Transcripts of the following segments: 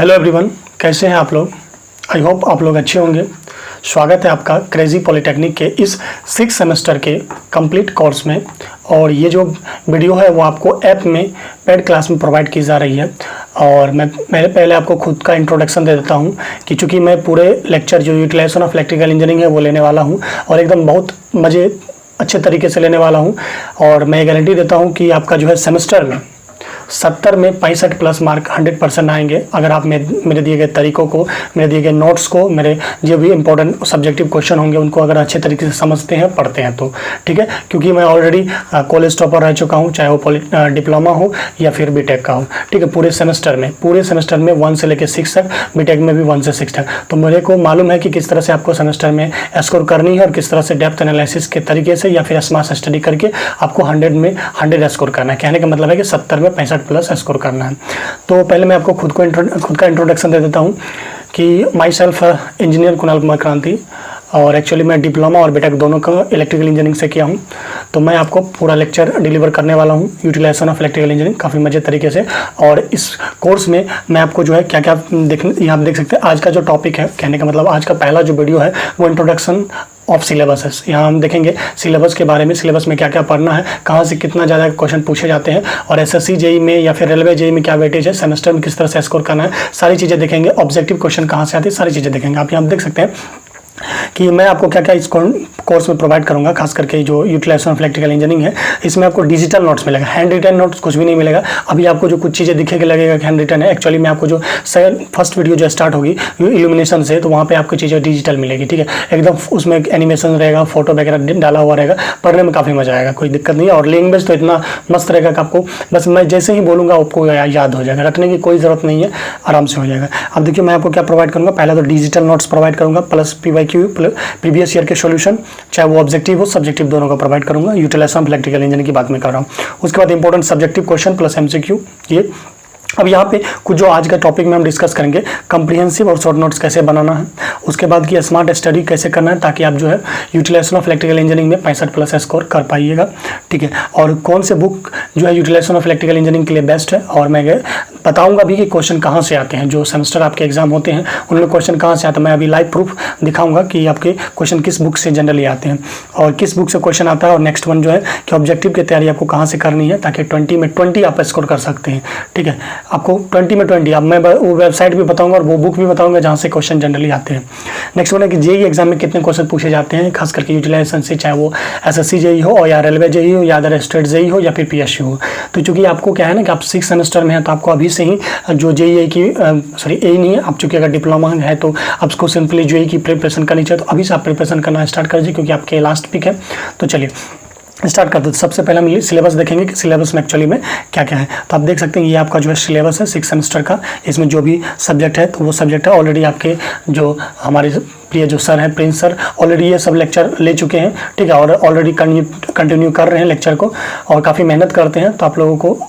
Hello everyone, कैसे हैं आप लोग। आई होप आप लोग अच्छे होंगे। स्वागत है आपका क्रेजी पॉलिटेक्निक के इस 6 सेमेस्टर के कंप्लीट कोर्स में। और ये जो वीडियो है वो आपको ऐप में पेड क्लास में प्रोवाइड की जा रही है। और मैं पहले आपको खुद का इंट्रोडक्शन दे देता हूँ कि चूँकि मैं पूरे लेक्चर जो यूटिलाइजेशन ऑफ इलेक्ट्रिकल इंजीनियरिंग है वो लेने वाला हूँ और एकदम बहुत मज़े अच्छे तरीके से लेने वाला हूँ। और मैं गारंटी देता हूँ कि आपका जो है सेमेस्टर में 70 में 65 प्लस मार्क 100% आएंगे अगर आप मेरे दिए गए तरीकों को, मेरे दिए गए नोट्स को, मेरे जो भी इंपॉर्टेंट सब्जेक्टिव क्वेश्चन होंगे उनको अगर अच्छे तरीके से समझते हैं, पढ़ते हैं तो ठीक है। क्योंकि मैं ऑलरेडी कॉलेज टॉपर रह चुका हूँ, चाहे वो डिप्लोमा हो या फिर बीटेक का हो, ठीक है। पूरे सेमेस्टर में 1 से लेकर 6 तक, बीटेक में भी 1 से 6 तक। तो मेरे को मालूम है कि किस तरह से आपको सेमेस्टर में स्कोर करनी है और किस तरह से डेप्थ एनालिसिस के तरीके से या फिर स्मार्ट स्टडी करके आपको 100 में 100 स्कोर करना है। कहने का मतलब है कि 70 में 65 प्लस स्कोर करना है। तो पहले मैं आपको खुद का इंट्रोडक्शन दे देता हूँ कि my self engineer Kunal Kumar क्रांति, और एक्चुअली मैं डिप्लोमा और बीटेक दोनों का इलेक्ट्रिकल इंजीनियरिंग से किया हूँ। तो मैं आपको पूरा लेक्चर डिलीवर करने वाला हूँ यूटिलाइजेशन ऑफ इलेक्ट्रिकल इंजीनियरिंग काफ़ी मजे तरीके से। और इस कोर्स में मैं आपको जो है क्या क्या यहाँ आप देख सकते हैं। आज का जो टॉपिक है, कहने का मतलब आज का पहला जो वीडियो है वो इंट्रोडक्शन ऑफ सिलेबस है। यहाँ हम देखेंगे सिलेबस के बारे में, सिलेबस में क्या क्या पढ़ना है, कहाँ से कितना ज़्यादा क्वेश्चन पूछे जाते हैं और एसएससी जेई में या फिर रेलवे जेई में क्या वेटेज है, सेमेस्टर में किस तरह से स्कोर करना है, सारी चीज़ें देखेंगे। ऑब्जेक्टिव क्वेश्चन कहाँ से आते हैं, सारी चीज़ें देखेंगे। आप यहाँ देख सकते हैं कि मैं आपको क्या क्या इस कोर्स में प्रोवाइड करूंगा। खास करके जो यूटिलाइजेशन ऑफ इलेक्ट्रिकल इंजीनियरिंग है, इसमें आपको डिजिटल नोट्स मिलेगा, हैंड रिटन नोट्स कुछ भी नहीं मिलेगा। अभी आपको जो कुछ चीज़ें दिखेगा लगेगा कि हैंड रिटन है, एक्चुअली में आपको जो फर्स्ट वीडियो जो स्टार्ट होगी इल्यूमिनेशन से, तो वहाँ पे आपको चीज़ें डिजिटल मिलेगी, ठीक है। एकदम उसमें एनिमेशन रहेगा, फोटो वगैरह डाला हुआ रहेगा, पढ़ने में काफ़ी मजा आएगा, कोई दिक्कत नहीं है। और लैंग्वेज तो इतना मस्त रहेगा कि आपको बस मैं जैसे ही बोलूँगा आपको याद हो जाएगा, रटने की कोई ज़रूरत नहीं है, आराम से हो जाएगा। अब देखिए मैं आपको क्या प्रोवाइड करूँगा। पहले तो डिजिटल नोट्स प्रोवाइड करूँगा प्लस PYQ प्रीवियस ईयर के सॉल्यूशन, चाहे वो ऑब्जेक्टिव हो सब्जेक्टिव, दोनों का प्रोवाइड करूंगा। यूटिलाइजेशन ऑफ इलेक्ट्रिकल इंजीनियरिंग की बात मैं कर रहा हूँ। उसके बाद important subjective question plus MCQ। ये अब यहाँ पे कुछ जो आज का टॉपिक में हम डिस्कस करेंगे, कंप्रिहेंसिव और शॉर्ट नोट्स कैसे बनाना है, उसके बाद की स्मार्ट स्टडी कैसे करना है ताकि आप जो है यूटिलाइजेशन ऑफ इलेक्ट्रिकल इंजीनियरिंग में 65 प्लस स्कोर कर पाइएगा, ठीक है। और कौन से बुक जो है यूटिलाइजेशन ऑफ इलेक्ट्रिकल इंजीनियरिंग के लिए बेस्ट है, और मैं बताऊंगा भी कि क्वेश्चन कहाँ से आते हैं। जो सेमेस्टर आपके एग्जाम होते हैं उनमें क्वेश्चन कहाँ से आते हैं, मैं अभी लाइव प्रूफ दिखाऊंगा कि आपके क्वेश्चन किस बुक से जनरली आते हैं और किस बुक से क्वेश्चन आता है। और नेक्स्ट वन जो है कि ऑब्जेक्टिव की तैयारी आपको कहाँ से करनी है ताकि 20 में 20 आप स्कोर कर सकते हैं, ठीक है। आपको 20 में 20, अब मैं वो वेबसाइट भी बताऊंगा और वो बुक भी बताऊंगा जहाँ से क्वेश्चन जनरली आते हैं। नेक्स्ट वन है कि जेईई एग्जाम में कितने क्वेश्चन पूछे जाते हैं, खास करके यूटिलाइजेशन से, चाहे वो एसएससी जेईई हो और या रेलवे जेईई हो या अदर स्टेट जेईई हो या फिर PSU हो। तो चूंकि आपको क्या है ना कि आप 6 सेमेस्टर में है तो आपको अभी से ही जो जेईई की यही नहीं है, आप चूंकि अगर डिप्लोमा है तो आपको सिंपली जेईई की प्रिपरेशन करनी चाहिए। तो अभी से आप प्रिपरेशन करना स्टार्ट कर दीजिए क्योंकि आपके लास्ट वीक है। तो चलिए स्टार्ट करते हैं। सबसे पहले हम सिलेबस देखेंगे कि सिलेबस में एक्चुअली में क्या क्या है। तो आप देख सकते हैं ये आपका जो है सिलेबस है 6 सेमेस्टर का। इसमें जो भी सब्जेक्ट है तो वो सब्जेक्ट है ऑलरेडी आपके जो हमारे प्रिय जो सर हैं, प्रिंस सर, ऑलरेडी ये सब लेक्चर ले चुके हैं, ठीक है। और ऑलरेडी कंटिन्यू कर रहे हैं लेक्चर को और काफ़ी मेहनत करते हैं। तो आप लोगों को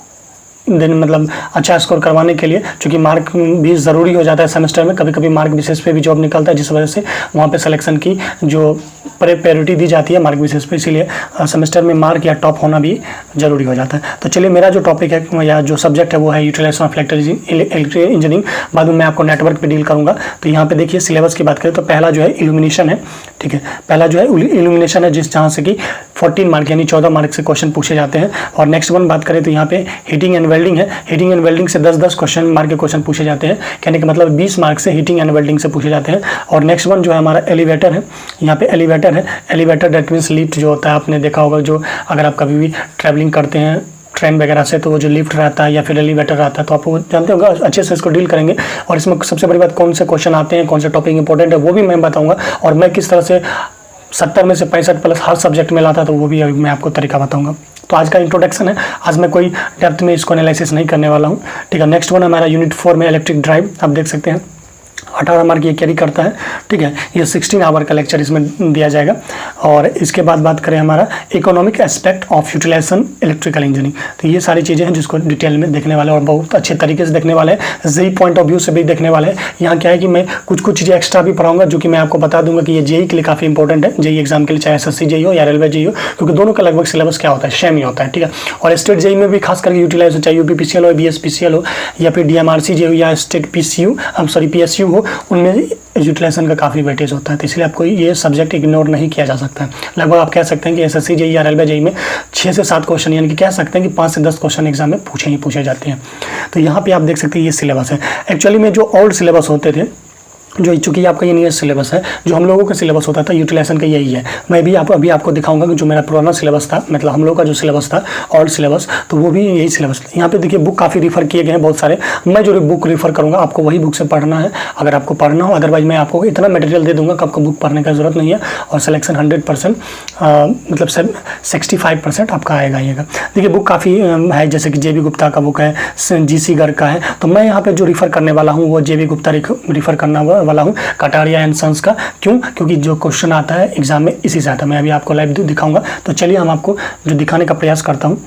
दिन मतलब अच्छा स्कोर करवाने के लिए, चूँकि मार्क भी ज़रूरी हो जाता है सेमेस्टर में, कभी कभी मार्क बेसिस पे भी जॉब निकलता है, जिस वजह से वहाँ पे सिलेक्शन की जो प्रायोरिटी दी जाती है मार्क बेसिस पे, इसीलिए सेमेस्टर में मार्क या टॉप होना भी ज़रूरी हो जाता है। तो चलिए मेरा जो टॉपिक है या जो सब्जेक्ट है वो है यूटिलाइजेशन ऑफ इलेक्ट्रिकल इंजीनियरिंग। बाद में मैं आपको नेटवर्क पे डील करूँगा। तो यहाँ पे देखिए सिलेबस की बात करें तो पहला जो है इल्यूमिनेशन है, ठीक है। पहला जो है इल्यूमिनेशन है जहाँ से कि 14 मार्क यानी 14 मार्क से क्वेश्चन पूछे जाते हैं। और नेक्स्ट वन बात करें तो यहाँ पे हीटिंग एंड वेल्डिंग है। हीटिंग एंड वेल्डिंग से 10-10 क्वेश्चन मार्क के क्वेश्चन पूछे जाते हैं, कहने का मतलब 20 मार्क से हीटिंग एंड वेल्डिंग से पूछे जाते हैं। और नेक्स्ट वन जो है हमारा एलिवेटर है। यहाँ पे एलिवेटर है, एलिवेटर दैट मीन्स लिफ्ट जो होता है, आपने देखा होगा जो अगर आप कभी भी ट्रैवलिंग करते हैं ट्रेन वगैरह से तो वो जो लिफ्ट रहता है या फिर एलिवेटर रहता है तो आप वो जानते होंगे, अच्छे से इसको डील करेंगे। और इसमें सबसे बड़ी बात कौन से क्वेश्चन आते हैं, कौन से टॉपिक इंपॉर्टेंट है वो भी मैं बताऊँगा। और मैं किस तरह से 70 में से 65 प्लस हर सब्जेक्ट में लाता तो वो भी अभी मैं आपको तरीका बताऊँगा। तो आज का इंट्रोडक्शन है, आज मैं कोई डेप्थ में इसको एनालिसिस नहीं करने वाला हूँ, ठीक है। नेक्स्ट वन हमारा यूनिट 4 में इलेक्ट्रिक ड्राइव। आप देख सकते हैं 18 मार्क ये कैरी करता है, ठीक है। ये 16 आवर का लेक्चर इसमें दिया जाएगा। और इसके बाद बात करें हमारा economic aspect of utilization electrical engineering, तो ये सारी चीज़ें हैं जिसको डिटेल में देखने वाले और बहुत अच्छे तरीके से देखने वाले हैं, जेई पॉइंट ऑफ व्यू से भी देखने वाले हैं। यहाँ क्या है कि मैं कुछ चीज़ें एक्स्ट्रा भी पढ़ाऊंगा जो कि मैं आपको बता दूंगा कि ये जेई के लिए काफ़ी इंपॉर्टेंट है, जेई एग्जाम के लिए, चाहे एसएससी जेई हो या रेलवे जेई हो, क्योंकि दोनों का लगभग सिलेबस क्या होता है, सेम ही होता है, ठीक है। और स्टेट जेई में भी खास करके यूटिलाइजेशन, चाहे यूपीपीसीएल हो, बीएसपीसीएल हो या फिर डीएमआरसी जेई हो या स्टेट पीएसयू हो, उनमें यूटिलाइजेशन का काफ़ी वेटेज होता है। तो इसलिए आपको ये सब्जेक्ट इग्नोर नहीं किया जा सकता है। लगभग आप कह सकते हैं कि एसएससी जेई या रेलवे जेई में 6 से 7 क्वेश्चन, यानी कि कह सकते हैं कि 5 से 10 क्वेश्चन एग्जाम में पूछे जाते हैं। तो यहाँ पे आप देख सकते हैं ये सिलेबस है। एक्चुअली में जो ओल्ड सिलेबस होते थे, जो चूँकि आपका ये नियरेस्ट सिलेबस है, जो हम लोगों का सिलेबस होता था यूटिलाइजेशन का यही है। मैं भी अभी आपको दिखाऊंगा कि जो मेरा पुराना सिलेबस था, मतलब हम लोग का जो सिलेबस था ओल्ड सिलेबस, तो वो भी यही सिलेबस था। यहाँ पे देखिए बुक काफ़ी रिफ़र किए गए हैं बहुत सारे। मैं जो बुक रिफ़र करूँगा आपको वही बुक से पढ़ना है अगर आपको पढ़ना हो, अदरवाइज मैं आपको इतना मटेरियल दे दूँगा कि आपको बुक पढ़ने की ज़रूरत नहीं है और सिलेक्शन 100% मतलब 65% आपका आएगा। देखिए बुक काफ़ी है, जैसे कि जेबी गुप्ता का बुक है, जीसी गर्ग का है। तो मैं यहाँ पे जो रिफ़र करने वाला हूँ वो जेबी गुप्ता रिफ़र करना वाला हूँ, कटारिया एंड सन्स का। क्यों? क्योंकि जो क्वेश्चन आता है एग्जाम में इसी से आता है। मैं अभी आपको लाइव दिखाऊंगा। तो चलिए हम आपको जो दिखाने का प्रयास करता हूँ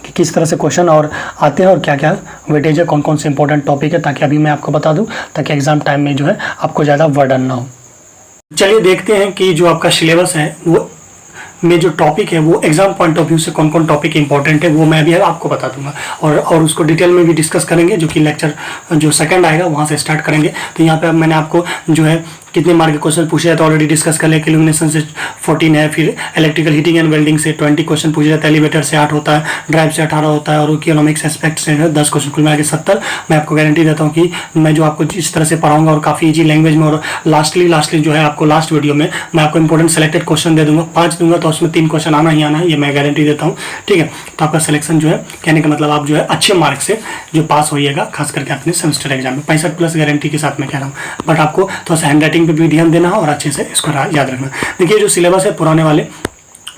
कि किस तरह से क्वेश्चन और आते हैं और क्या क्या वेटेज है, कौन कौन से इंपॉर्टेंट टॉपिक है, ताकि अभी मैं आपको बता दूँ, ताकि एग्जाम टाइम में जो है आपको ज़्यादा बर्डन ना हो। चलिए देखते हैं कि जो आपका सिलेबस है वो में जो टॉपिक है वो एग्जाम पॉइंट ऑफ व्यू से कौन कौन टॉपिक इंपॉर्टेंट है वो मैं भी आपको बता दूंगा और उसको डिटेल में भी डिस्कस करेंगे, जो कि लेक्चर जो सेकंड आएगा वहाँ से स्टार्ट करेंगे। तो यहाँ पे मैंने आपको जो है कितने मार्क के क्वेश्चन पूछे जाते हैं ऑलरेडी डिस्कस कर लिया। इल्यूमिनेशन से 14 है, फिर इलेक्ट्रिकल हीटिंग एंड वेल्डिंग से 20 क्वेश्चन पूछे जाते हैं, एलिवेटर से 8 होता है, ड्राइव से 18 होता है और इकोनॉमिक्स एस्पेक्ट से 10 क्वेश्चन, कुल मिला के 70। मैं आपको गारंटी देता हूँ कि मैं जो आपको इस तरह से पढ़ाऊंगा और काफ़ी ईजी लैंग्वेज में, और लास्टली जो है आपको लास्ट वीडियो में मैं आपको इंपॉर्टेंट सेलेक्टेड क्वेश्चन दे दूंगा, 5 दूंगा तो उसमें 3 क्वेश्चन आना ही आना है, ये मैं गारंटी देता हूँ, ठीक है। तो आपका सिलेक्शन जो है, कहने का मतलब आप जो है अच्छे मार्क्स से जो पास होइएगा, खास करके अपने सेमेस्टर एग्जाम में 65+ गारंटी के साथ मैं कह रहा हूँ। बट आपको थोड़ा सा हैंड राइटिंग पर भी ध्यान देना और अच्छे से इसको याद रखना। देखिए जो सिलेबस है पुराने वाले,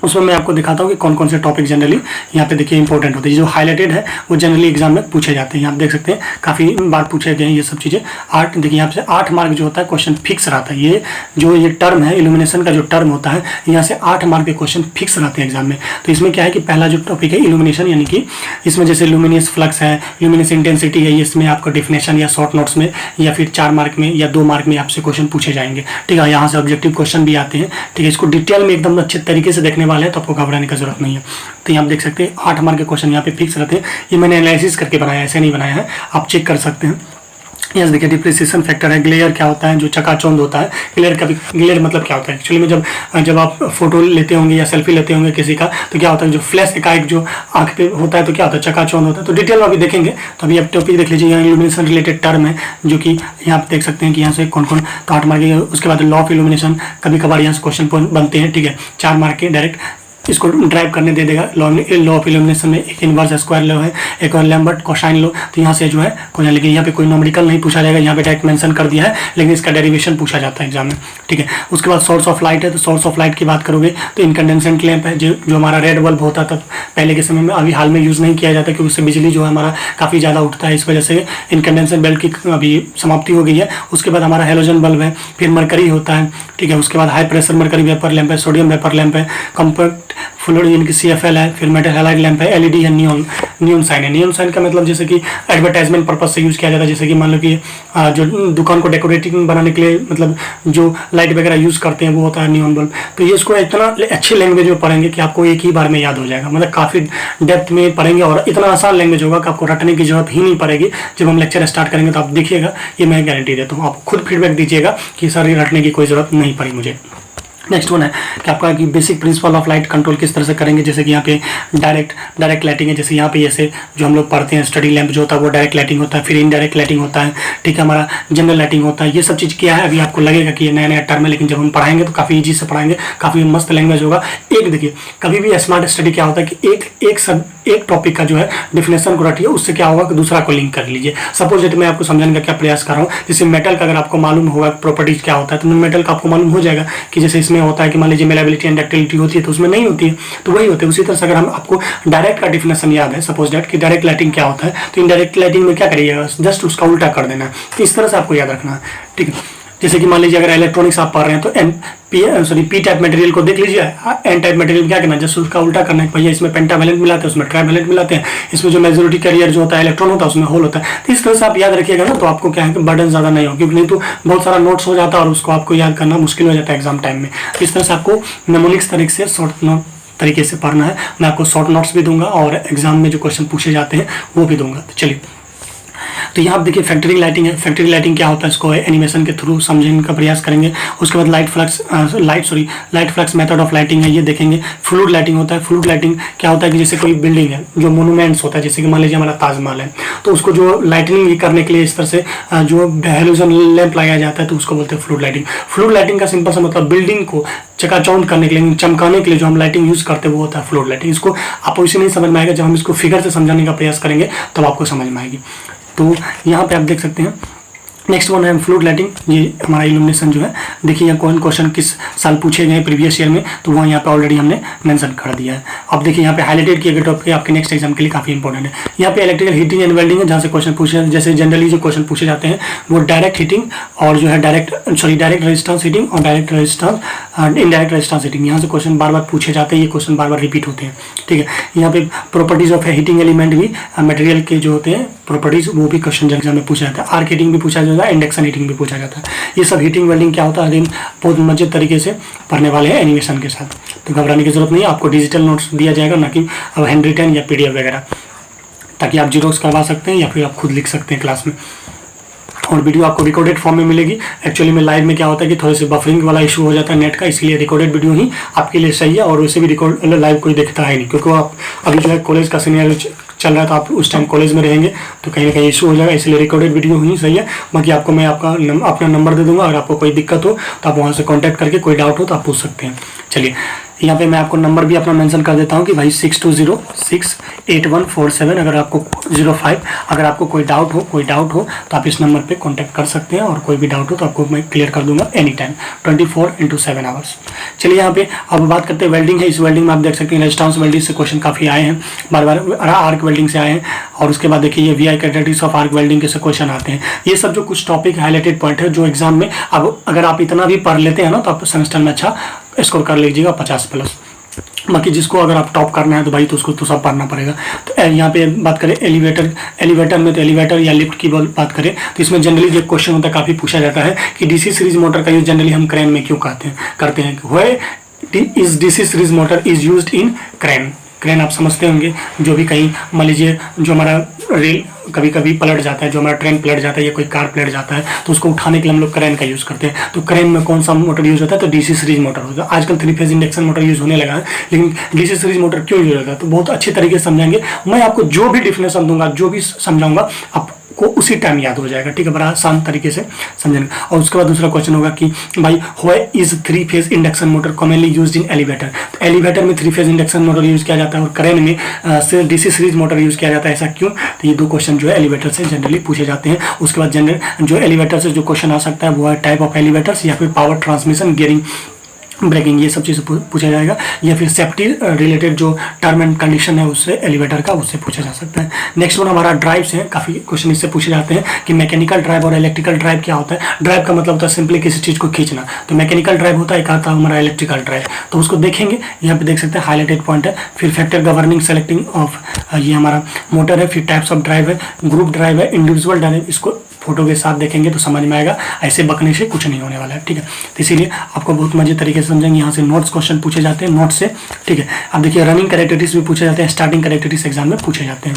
उसमें मैं आपको दिखाता हूँ कि कौन कौन से टॉपिक जनरली यहाँ पे देखिए इंपॉर्टेंट होते हैं। जो हाईलाइटेड है वो जनरली एग्जाम में पूछे जाते हैं। आप देख सकते हैं काफ़ी बार पूछे गए हैं ये सब चीज़ें। 8 देखिए यहाँ से 8 मार्क जो होता है क्वेश्चन फिक्स रहता है। ये जो ये टर्म है इल्यूमिनेशन का जो टर्म होता है, यहाँ से 8 मार्क के क्वेश्चन फिक्स रहते हैं एग्जाम में। तो इसमें क्या है कि पहला जो टॉपिक है इल्यूमिनेशन, यानी कि इसमें जैसे लुमिनियस फ्लक्स है, लुमिनियस इंटेंसिटी है, इसमें आपका डिफिनेशन या शॉर्ट नोट्स में या फिर 4 मार्क में या 2 मार्क में आपसे क्वेश्चन पूछे जाएंगे, ठीक है। यहाँ से ऑब्जेक्टिव क्वेश्चन भी आते हैं, ठीक है। इसको डिटेल में एकदम अच्छे तरीके से देखने वाले हैं तो आपको घबराने का जरूरत नहीं है। तो यहाँ आप देख सकते हैं 8 मार्क के क्वेश्चन यहाँ पे फिक्स रहते हैं। ये मैंने एनालिसिस करके बनाया है, ऐसे नहीं बनाया है, आप चेक कर सकते हैं। यस देखिए डिप्रिसिएशन फैक्टर है, ग्लेयर क्या होता है, जो चकाचौंध होता है, ग्लेयर मतलब क्या होता है एक्चुअली में, जब आप फोटो लेते होंगे या सेल्फी लेते होंगे किसी का, तो क्या होता है जो फ्लैश एकाएक जो आंख पे होता है तो क्या होता है, चकाचौंध होता है। तो डिटेल में अभी देखेंगे। तो अभी आप टॉपिक देख लीजिए, यहाँ इल्यूमिनेशन रिलेटेड टर्म है, जो कि यहाँ पे देख सकते हैं कि यहाँ से कौन कौन, तो 8 मार्क के। उसके बाद लॉ ऑफ इल्यूमिनेशन, कभी कभार यहाँ से क्वेश्चन बनते हैं, ठीक है, 4 मार्क के डायरेक्ट इसको ड्राइव करने दे देगा। लॉ ऑफ इल्यूमिनेशन में एक इनवर्स स्क्वायर लॉ है, एक और लैम्बर्ट कोसाइन लॉ। तो यहाँ से जो है कोई, लेकिन यहाँ पे कोई नॉमेरिकल नहीं पूछा जाएगा, यहाँ पे डायरेक्ट मेंशन कर दिया है, लेकिन इसका डेरिवेशन पूछा जाता है एग्जाम में, ठीक है। उसके बाद सोर्स ऑफ लाइट है, तो सोर्स ऑफ लाइट की बात करोगे तो इनकंडेंसेंट लैंप है, जो हमारा रेड बल्ब होता था पहले के समय में, अभी हाल में यूज़ नहीं किया जाता क्योंकि उससे बिजली जो है हमारा काफ़ी ज़्यादा उठता है, इस वजह से इनकंडेंसेंट बेल्ट की अभी समाप्ति हो गई है। उसके बाद हमारा हेलोजन बल्ब है, फिर मरकरी होता है, ठीक है। उसके बाद high pressure mercury vapour lamp है, सोडियम वेपर लैंप है, कॉम्पैक्ट फ्लूइड यानी कि CFL है, फिर मेटल हैलाइड लैंप है, LED है, नियॉन साइन है। नियॉन साइन का मतलब जैसे कि एडवर्टाइजमेंट पर्पज से यूज़ किया जाता है, जैसे कि मान लो कि जो दुकान को डेकोरेटिंग बनाने के लिए मतलब जो लाइट वगैरह यूज़ करते हैं वो होता है नियॉन बल्ब। तो ये इसको इतना अच्छी लैंग्वेज में पढ़ेंगे कि आपको एक ही बार में याद हो जाएगा, मतलब काफ़ी डेप्थ में पढ़ेंगे और इतना आसान लैंग्वेज होगा कि आपको रटने की जरूरत ही नहीं पड़ेगी। जब हम लेक्चर स्टार्ट करेंगे तो आप देखिएगा, ये मैं गारंटी देता हूँ। आप खुद फीडबैक दीजिएगा कि सर ये रटने की कोई ज़रूरत नहीं पड़ी मुझे। नेक्स्ट वन है कि आपका कि basic principle of light control किस तरह से करेंगे, जैसे कि यहाँ पे डायरेक्ट लाइटिंग है, जैसे यहाँ पे ऐसे जो हम लोग पढ़ते हैं स्टडी लैंप जो होता है वो डायरेक्ट लाइटिंग होता है, फिर इनडायरेक्ट लाइटिंग होता है, ठीक है, हमारा जनरल लाइटिंग होता है। ये सब चीज़ क्या है अभी आपको लगेगा कि ये नया नया टर्म है, लेकिन जब हम पढ़ाएंगे तो काफ़ी ईजी से पढ़ाएंगे, काफ़ी मस्त लैंग्वेज होगा। एक देखिए कभी भी स्मार्ट स्टडी क्या होता है कि एक टॉपिक का जो है डिफिनेशन को रटिए, उससे क्या होगा कि दूसरा को लिंक कर लीजिए। सपोज जैसे मैं आपको समझाने का क्या प्रयास कर रहा हूँ, जैसे मेटल का अगर आपको मालूम होगा प्रॉपर्टीज क्या होता है, तो मेटल का आपको मालूम हो जाएगा कि जैसे इसमें उसमें होता है कि मान लीजिए मेलेबिलिटी एंड डक्टिलिटी होती है, तो उसमें नहीं होती है, तो वही होते हैं। उसी तरह से अगर हम आपको डायरेक्ट का डिफिनेशन याद है, सपोज दैट कि डायरेक्ट लाइटिंग क्या होता है, तो इनडायरेक्ट लाइटिंग में क्या करिएगा, जस्ट उसका उल्टा कर देना है। तो इस तरह से आपको याद रखना है, ठीक है। जैसे कि मान लीजिए अगर इलेक्ट्रॉनिक्स आप पढ़ रहे हैं तो पी टाइप मटेरियल को देख लीजिए, एन टाइप मटेरियल क्या करना है, जस्ट उसका उल्टा करना है। भैया इसमें पेंटावैलेंट मिलाते हैं, उसमें ट्राइवैलेंट मिलाते हैं, इसमें जो मेजॉरिटी कैरियर जो होता है इलेक्ट्रॉन होता है उसमें होल होता है। तो इस तरह से आप याद रखिएगा ना, तो आपको क्या है कि बर्डन ज़्यादा नहीं हो, क्योंकि नहीं तो बहुत सारा नोट्स हो जाता है और उसको आपको याद करना मुश्किल हो जाता है एग्जाम टाइम में। इस तरह से आपको नेमोनिक्स तरीके से शॉर्ट नोट तरीके से पढ़ना है। मैं आपको शॉर्ट नोट्स भी दूंगा और एग्जाम में जो क्वेश्चन पूछे जाते हैं वो भी दूंगा। तो चलिए, तो यहाँ आप देखिए फैक्टरिंग लाइटिंग है। फैक्टरिंग लाइटिंग क्या होता है, इसको एनिमेशन के थ्रू समझने का प्रयास करेंगे। उसके बाद light flux method of lighting है, ये देखेंगे। फ्लूइड लाइटिंग होता है। फ्लूइड लाइटिंग क्या होता है कि जैसे कोई बिल्डिंग है, जो मोनूमेंट्स होता है, जैसे कि मान लीजिए हमारा ताजमहल है, तो उसको जो लाइटनिंग करने के लिए इस तरह से जो हैलोजन लैंप लगाया जाता है, तो उसको बोलते हैं फ्लूइड लाइटिंग। फ्लूइड लाइटिंग का सिंपल सा मतलब बिल्डिंग को चकाचौंध करने के लिए, चमकाने के लिए जो हम लाइटिंग यूज करते हैं वो होता है फ्लूइड लाइटिंग। इसको आपको इसे नहीं समझ में आएगा, जब हम इसको फिगर से समझाने का प्रयास करेंगे तब आपको समझ में आएगी। तो यहाँ पे आप देख सकते हैं नेक्स्ट वन है फ्लूइड लाइटिंग। ये हमारा इल्यूमिनेशन जो है, देखिए यहाँ कौन क्वेश्चन किस साल पूछे गए प्रीवियस ईयर में, तो वहाँ यहाँ पे ऑलरेडी हमने मेंशन कर दिया है। अब देखिए यहाँ पे हाईलाइटेड किए गए टॉपिक आपके नेक्स्ट एग्जाम के लिए काफी इंपॉर्टेंट है। यहाँ पे इलेक्ट्रिकल हीटिंग एंड वेल्डिंग है, जहाँ से क्वेश्चन पूछे, जैसे जनरली जो क्वेश्चन पूछे जाते हैं वो डायरेक्ट हीटिंग और जो है डायरेक्ट रेजिस्टेंस हीटिंग और direct resistance indirect resistance heating, यहाँ से क्वेश्चन बार बार पूछे जाते हैं। ये क्वेश्चन बार बार रिपीट होते हैं, ठीक है। यहाँ पे प्रॉपर्टीज ऑफ हीटिंग एलिमेंट भी, मटेरियल के जो होते हैं प्रॉपर्टीज, वो भी क्वेश्चन एग्जाम में पूछा जाता है। आर्क हीटिंग भी पूछा जाता है, इंडक्शन हीटिंग भी पूछा जाता है। ये सब हीटिंग वेल्डिंग क्या होता है, दिन बहुत मजेदार तरीके से पढ़ने वाले हैं एनिमेशन के साथ, तो घबराने की जरूरत नहीं है। आपको डिजिटल नोट्स दिया जाएगा, ना कि अब हैंड रिटन या PDF वगैरह, ताकि आप जीरोक्स करवा सकते हैं या फिर आप खुद लिख सकते हैं क्लास में। और वीडियो आपको रिकॉर्डेड फॉर्म में मिलेगी। एक्चुअली में लाइव में क्या होता है कि थोड़े से बफरिंग वाला इशू हो जाता है नेट का, इसलिए रिकॉर्डेड वीडियो ही आपके लिए सही है। और वैसे भी रिकॉर्ड लाइव कोई देखता है नहीं, क्योंकि आप अभी जो है कॉलेज का सीनियर चल रहा है, तो आप उस टाइम कॉलेज में रहेंगे तो कहीं ना कहीं इशू हो जाएगा, इसलिए रिकॉर्डेड वीडियो ही सही है। बाकी आपको मैं अपना नंबर दे दूंगा, अगर आपको कोई दिक्कत हो तो आप वहाँ से कॉन्टैक्ट करके, कोई डाउट हो तो आप पूछ सकते हैं। चलिए, यहाँ पे मैं आपको नंबर भी अपना मेंशन कर देता हूँ कि भाई 62068147, अगर आपको 05, अगर आपको कोई डाउट हो तो आप इस नंबर पे कांटेक्ट कर सकते हैं, और कोई भी डाउट हो तो आपको मैं क्लियर कर दूंगा एनी टाइम 24/7 आवर्स। चलिए, यहाँ पे अब बात करते हैं वेल्डिंग है। इस वेल्डिंग में आप देख सकते हैं रेजिस्टेंस वेल्डिंग से क्वेश्चन काफ़ी आए हैं, बार बार आर्क वेल्डिंग से आए हैं। और उसके बाद देखिए ये VI characteristics of arc welding के से क्वेश्चन आते हैं। ये सब जो कुछ टॉपिक हाईलाइटेड पॉइंट है जो एग्जाम में, अब अगर आप इतना भी पढ़ लेते हैं ना, तो आप सेमेस्टर में अच्छा स्कोर कर लीजिएगा 50+। बाकी जिसको अगर आप टॉप करना है तो भाई तो उसको तो सब पढ़ना पड़ेगा। तो यहाँ पे बात करें एलिवेटर में, तो एलिवेटर या लिफ्ट की बात करें तो इसमें जनरली जो क्वेश्चन होता है काफ़ी पूछा जाता है कि DC सीरीज मोटर का यूज जनरली हम क्रेन में क्यों करते हैं। Why is DC series motor is used in crane. Crane आप समझते होंगे, जो भी कहीं मान लीजिए जो हमारा रेल कभी कभी पलट जाता है, जो हमारा ट्रेन पलट जाता है या कोई कार पलट जाता है, तो उसको उठाने के लिए हम लोग क्रेन का यूज़ करते हैं। तो क्रेन में कौन सा मोटर यूज़ होता है, तो DC सीरीज मोटर होता है। आजकल 3 फेज इंडक्शन मोटर यूज़ होने लगा है, लेकिन DC सीरीज मोटर क्यों यूज़ होता है तो बहुत अच्छे तरीके से समझाएंगे। मैं आपको जो भी डिफिनेशन दूंगा, जो भी समझाऊंगा, आपको उसी टाइम याद हो जाएगा, ठीक है, बड़ा आसान तरीके से समझेंगे। और उसके बाद दूसरा क्वेश्चन होगा कि भाई why is 3 phase induction motor commonly used in elevator. तो एलिवेटर में 3 फेज इंडक्शन मोटर यूज किया जाता है और क्रेन में DC सीरीज मोटर यूज किया जाता है, ऐसा क्यों। तो ये 2 क्वेश्चन जो है एलिवेटर से जनरली पूछे जाते हैं। उसके बाद जनरल जो एलिवेटर से जो क्वेश्चन आ सकता है वो है टाइप ऑफ एलिवेटर्स, या फिर पावर ट्रांसमिशन, गियरिंग, ब्रेकिंग, ये सब चीज़ पूछा जाएगा। या फिर सेफ्टी रिलेटेड जो टर्म एंड कंडीशन है उससे एलिवेटर का, उससे पूछा जा सकता है। नेक्स्ट वन हमारा ड्राइव्स है, काफ़ी क्वेश्चन इससे पूछे जाते हैं कि मैकेनिकल ड्राइव और इलेक्ट्रिकल ड्राइव क्या होता है। ड्राइव का मतलब होता है सिंपली किसी चीज़ को खींचना, तो मैकेनिकल ड्राइव होता है, एक आता है हमारा इलेक्ट्रिकल ड्राइव, तो उसको देखेंगे। यहाँ पे देख सकते हैं हाईलाइटेड पॉइंट है। फिर फैक्टर गवर्निंग सेलेक्टिंग ऑफ, ये हमारा मोटर है। फिर टाइप्स ऑफ ड्राइव है, ग्रुप ड्राइव है, इंडिविजुअल ड्राइव, इसको फोटो के साथ देखेंगे तो समझ में आएगा, ऐसे बकने से कुछ नहीं होने वाला है, ठीक है। तो इसीलिए आपको बहुत मजे तरीके से समझेंगे। यहाँ से नोट्स क्वेश्चन पूछे जाते हैं नोट्स से, ठीक है। अब देखिए रनिंग कैरेक्टरिस्टिक्स भी पूछे जाते हैं, स्टार्टिंग कैरेक्टरिस्टिक्स एग्जाम में पूछे जाते हैं।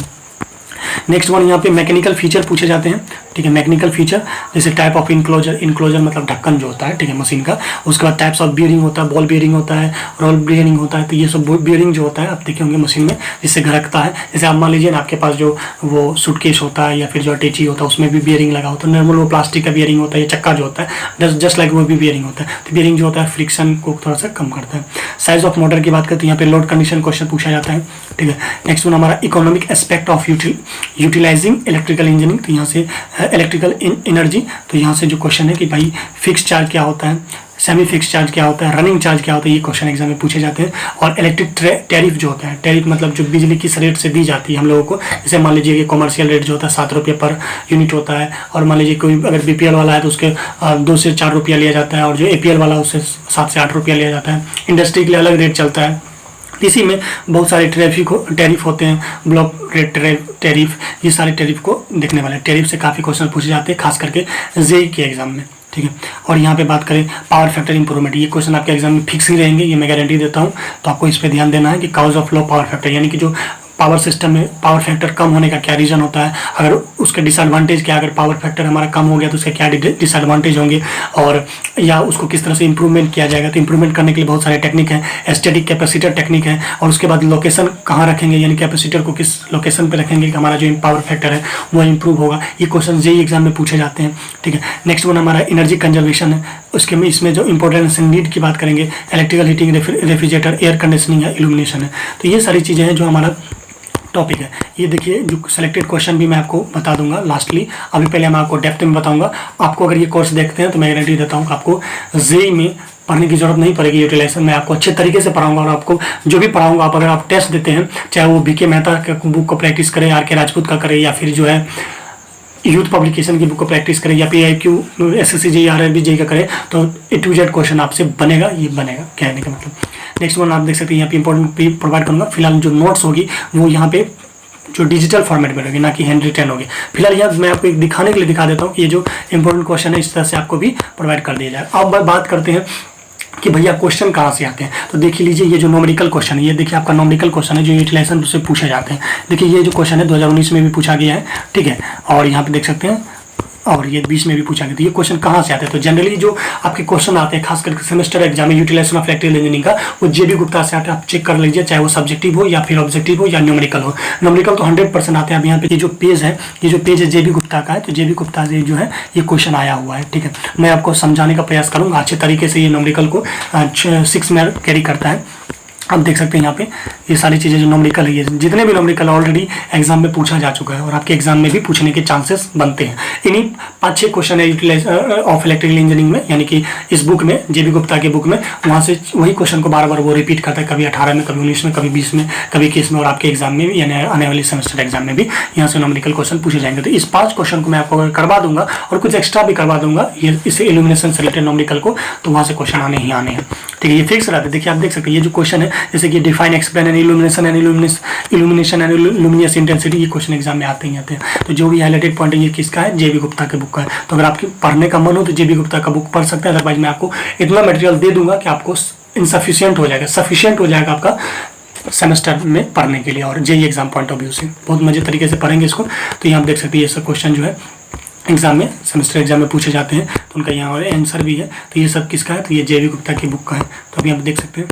नेक्स्ट वन यहाँ पे मैकेनिकल फीचर पूछे जाते हैं, ठीक है। मैकेनिकल फीचर जैसे टाइप ऑफ इनक्लोजर मतलब ढक्कन जो होता है, ठीक है, मशीन का। उसके बाद टाइप्स ऑफ बियरिंग होता है, बॉल बियरिंग होता है, रोल बियरिंग होता है। तो ये सब बियरिंग जो होता है आप देखे होंगे मशीन में, जिससे घरकता है। जैसे आप मान लीजिए ना आपके पास जो वो सूटकेस होता है या फिर जो अटैची होता है उसमें भी बियरिंग लगा होता है। नॉर्मल वो प्लास्टिक का बियरिंग होता है, ये चक्का जो होता है जस्ट लाइक वो भी बियरिंग होता है। तो बियरिंग जो होता है फ्रिक्शन को थोड़ा सा कम करता है। साइज ऑफ मोटर की बात करते हैं, यहाँ पे लोड कंडीशन क्वेश्चन पूछा जाता है, ठीक है। नेक्स्ट वन हमारा economic aspect of utilizing electrical engineering, तो यहाँ से इलेक्ट्रिकल एनर्जी, तो यहाँ से जो क्वेश्चन है कि भाई फिक्स चार्ज क्या होता है, सेमी फिक्स चार्ज क्या होता है, रनिंग चार्ज क्या होता है, ये क्वेश्चन एग्जाम में पूछे जाते हैं। और इलेक्ट्रिक टैरिफ जो होता है, टैरिफ मतलब जो बिजली किस रेट से दी जाती है हम लोगों को, जैसे मान लीजिए कि कॉमर्शियल रेट जो होता है 7 रुपये पर यूनिट होता है, और मान लीजिए कोई अगर BPL वाला है तो उसके 2 से 4 रुपया लिया जाता है, और जो APL वाला उससे 7 से 8 रुपया लिया जाता है। इंडस्ट्री के लिए अलग रेट चलता है। इसी में बहुत सारे टैरिफ होते हैं, ब्लॉक रेट टैरिफ, ये सारे टैरिफ को देखने वाले। टैरिफ से काफ़ी क्वेश्चन पूछे जाते हैं, खास करके जेईई के एग्जाम में, ठीक है। और यहाँ पे बात करें पावर फैक्टर इंप्रूवमेंट, ये क्वेश्चन आपके एग्जाम में फिक्स ही रहेंगे, ये मैं गारंटी देता हूँ। तो आपको इस पर ध्यान देना है कि cause of low power factor, यानी कि जो पावर सिस्टम में पावर फैक्टर कम होने का क्या रीज़न होता है, अगर उसके डिसएडवांटेज क्या, अगर पावर फैक्टर हमारा कम हो गया तो उसके क्या डिसएडवांटेज होंगे, और या उसको किस तरह से इंप्रूवमेंट किया जाएगा। तो इंप्रूवमेंट करने के लिए बहुत सारे टेक्निक हैं, स्टैटिक कैपेसिटर टेक्निक है, और उसके बाद लोकेशन कहाँ रखेंगे, यानी कैपेसिटर को किस लोकेशन पर रखेंगे कि हमारा जो पावर फैक्टर है वो इंप्रूव होगा। ये क्वेश्चन जेईई एग्जाम में पूछे जाते हैं, ठीक है। नेक्स्ट वन हमारा एनर्जी कंजर्वेशन है, उसके में इसमें जो इंपॉर्टेंस नीड की बात करेंगे, electrical heating, refrigerator, air conditioning या इल्यूमिनेशन है। तो ये सारी चीज़ें हैं जो हमारा टॉपिक है। ये देखिए जो सिलेक्टेड क्वेश्चन भी मैं आपको बता दूंगा लास्टली, अभी पहले मैं आपको डेप्थ में बताऊंगा। आपको अगर ये कोर्स देखते हैं तो मैं गारंटी देता हूँ कि आपको जेईई में पढ़ने की जरूरत नहीं पड़ेगी। यूटिलाइजेशन मैं आपको अच्छे तरीके से पढ़ाऊंगा, और आपको जो भी पढ़ाऊंगा, आप अगर आप टेस्ट देते हैं, चाहे वो BK मेहता के बुक को प्रैक्टिस करें, RK राजपूत का करें, या फिर जो है यूथ पब्लिकेशन की बुक को प्रैक्टिस करें, या PIQ SSC JEE RRB JEE का करें, तो A to Z क्वेश्चन आपसे बनेगा, ये बनेगा कहने का मतलब। नेक्स्ट वन आप देख सकते हैं यहाँ पे इंपॉर्टेंट प्रोवाइड करूँगा। फिलहाल जो नोट्स होगी वो यहाँ पे जो डिजिटल फॉर्मेट में होगी, ना कि हैंड रिटन होगी। फिलहाल यहाँ मैं आपको एक दिखाने के लिए दिखा देता हूँ कि ये जो इंपॉर्टेंट क्वेश्चन है इस तरह से आपको भी प्रोवाइड कर दिया जाए। अब बात करते हैं कि भैया क्वेश्चन कहाँ से आते हैं। तो देख लीजिए ये जो नॉमेरिकल क्वेश्चन है, ये देखिए आपका नॉमेरिकल क्वेश्चन है जो यूटिलाइजेशन से पूछे जाते हैं। देखिए ये जो क्वेश्चन है 2019 में भी पूछा गया है, ठीक है, और यहाँ पे देख सकते हैं, और ये 20 में भी पूछा गया। तो ये क्वेश्चन कहाँ से आते हैं, तो जनरली जो आपके क्वेश्चन आते हैं खास करके सेमेस्टर एग्जाम में यूटिलाइजेशन ऑफ इलेक्ट्रिकल इंजीनियरिंग का, वो JB गुप्ता से आते हैं। आप चेक कर लीजिए, चाहे वो सब्जेक्टिव हो या फिर ऑब्जेक्टिव हो या न्यूमेरिकल हो। न्यूमेरिकल तो 100% आते हैं। अब यहाँ पे ये जो पेज है, JB गुप्ता का है, तो JB गुप्ता से जो है ये क्वेश्चन आया हुआ है, ठीक है। मैं आपको समझाने का प्रयास करूँगा अच्छे तरीके से। ये न्यूमेरिकल को 6 में कैरी करता है। आप देख सकते हैं यहाँ पे ये सारी चीज़ें जो नॉमेरिकल है, ये जितने भी नॉमेरिकल ऑलरेडी एग्जाम में पूछा जा चुका है, और आपके एग्जाम में भी पूछने के चांसेस बनते हैं। इन्हीं 5-6 क्वेश्चन है यूटिलाइज ऑफ इलेक्ट्रिकल इंजीनियरिंग में, यानी कि इस बुक में, JB गुप्ता के बुक में, वहाँ से वही क्वेश्चन को बार बार वो रिपीट करता है, कभी 18 में, कभी 19 में, कभी 20 में, कभी 21 में, और आपके एग्जाम में भी, यानी आने वाले सेमेस्टर एग्जाम में भी यहाँ से नॉमेरिकल क्वेश्चन पूछे जाएंगे। तो इस 5 क्वेश्चन को मैं आपको करवा दूंगा, और कुछ एक्स्ट्रा भी करवा दूंगा ये इससे इल्यूमिनेशन से रिलेटेड नॉमेरिकल को, तो वहाँ से क्वेश्चन आने ही आने हैं, ठीक है। ये फिक्स रहता है। देखिए आप देख सकते हैं ये जो क्वेश्चन है, जैसे कि define explain and illumination and luminous intensity, ये क्वेश्चन एग्जाम में आते ही आते हैं। तो जो भी हाईलाइटेड पॉइंट है ये किसका है, JB गुप्ता के बुक का है। तो अगर आपकी पढ़ने का मन हो तो JB गुप्ता का बुक पढ़ सकते हैं। अदरवाइज मैं आपको इतना मटेरियल दे दूंगा कि आपको इनसफिशियंट हो जाएगा, सफिशियंट हो जाएगा आपका सेमेस्टर में पढ़ने के लिए, और JEE exam point of view से बहुत मजे तरीके से पढ़ेंगे इसको। तो यहाँ आप देख सकते हैं ये सब क्वेश्चन जो है एग्जाम में, सेमेस्टर एग्जाम में पूछे जाते हैं, तो उनका यहाँ और आंसर भी है। तो ये सब किसका है, तो ये JB गुप्ता की बुक का है। तो अभी आप देख सकते हैं,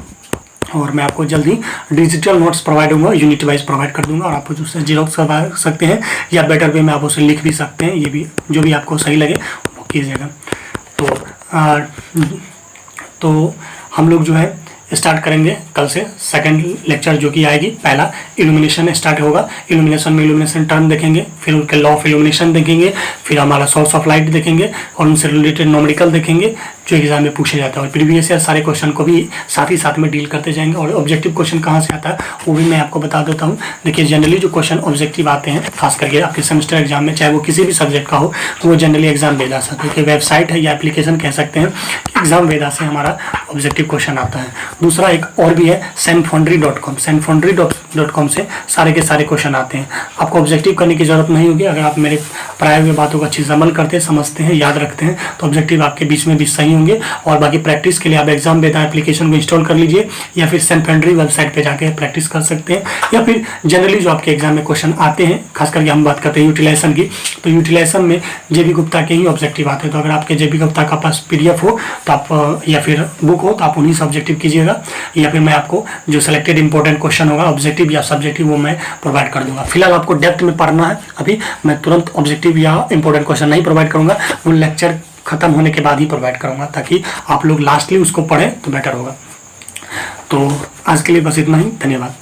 और मैं आपको जल्दी डिजिटल नोट्स प्रोवाइड दूंगा, यूनिट वाइज प्रोवाइड कर दूंगा, और आप उससे जीरोक्स करवा सकते हैं, या बेटर वे में आप उसे लिख भी सकते हैं। ये भी जो भी आपको सही लगे वो कीजिएगा। तो हम लोग जो है स्टार्ट करेंगे कल से सेकंड लेक्चर जो कि आएगी। पहला इल्यूमिनेशन स्टार्ट होगा। इल्यूमिनेशन में इल्यूमिनेशन टर्म देखेंगे, फिर उनके लॉ ऑफ इल्यूमिनेशन देखेंगे, फिर हमारा सोर्स ऑफ लाइट देखेंगे, और उनसे रिलेटेड नॉमेरिकल देखेंगे जो एग्जाम में पूछे जाता है। और प्रीवियस ईयर सारे क्वेश्चन को भी साथ ही साथ में डील करते जाएंगे। और ऑब्जेक्टिव क्वेश्चन कहाँ से आता है वो भी मैं आपको बता देता हूँ। देखिए जनरली जो क्वेश्चन ऑब्जेक्टिव आते हैं, खास करके आपके सेमेस्टर एग्जाम में, चाहे वो किसी भी सब्जेक्ट का हो, तो वो जनरली एग्जाम वेदा से, देखिए वेबसाइट है या एप्लीकेशन कह सकते हैं, एग्जाम वेदा से हमारा ऑब्जेक्टिव क्वेश्चन आता है। दूसरा एक और भी है senfoundry.com, senfoundry.com से सारे के सारे क्वेश्चन आते हैं। आपको ऑब्जेक्टिव करने की जरूरत नहीं होगी। अगर आप मेरे प्राय हुए बातों को अच्छे से अमल करते हैं, समझते हैं, याद रखते हैं, तो ऑब्जेक्टिव आपके 20 में 20 सही होंगे। और बाकी प्रैक्टिस के लिए आप एग्जाम वेदा एप्लीकेशन को इंस्टॉल कर लीजिए, या फिर सेनफाउंड्री वेबसाइट पे जाके प्रैक्टिस कर सकते हैं। या फिर जनरली जो आपके एग्जाम में क्वेश्चन आते हैं, खास करके हम बात करते हैं यूटिलाइजेशन की, तो यूटिलाइजेशन में JB गुप्ता के ही ऑब्जेक्टिव आते हैं। तो अगर आपके JB गुप्ता का पास PDF हो तो आप, या फिर बुक हो तो आप उन्हीं से ऑब्जेक्टिव कीजिएगा, या फिर मैं आपको जो सिलेक्टेड इंपॉर्टेंट क्वेश्चन होगा ऑब्जेक्टिव या सब्जेक्टिव वो मैं प्रोवाइड कर दूंगा। फिलहाल आपको डेप्थ में पढ़ना है, अभी मैं तुरंत ऑब्जेक्टिव या इंपॉर्टेंट क्वेश्चन नहीं प्रोवाइड करूंगा, वो लेक्चर खत्म होने के बाद ही प्रोवाइड करूंगा, ताकि आप लोग लास्टली उसको पढ़ें तो बेटर होगा। तो आज के लिए बस इतना ही, धन्यवाद।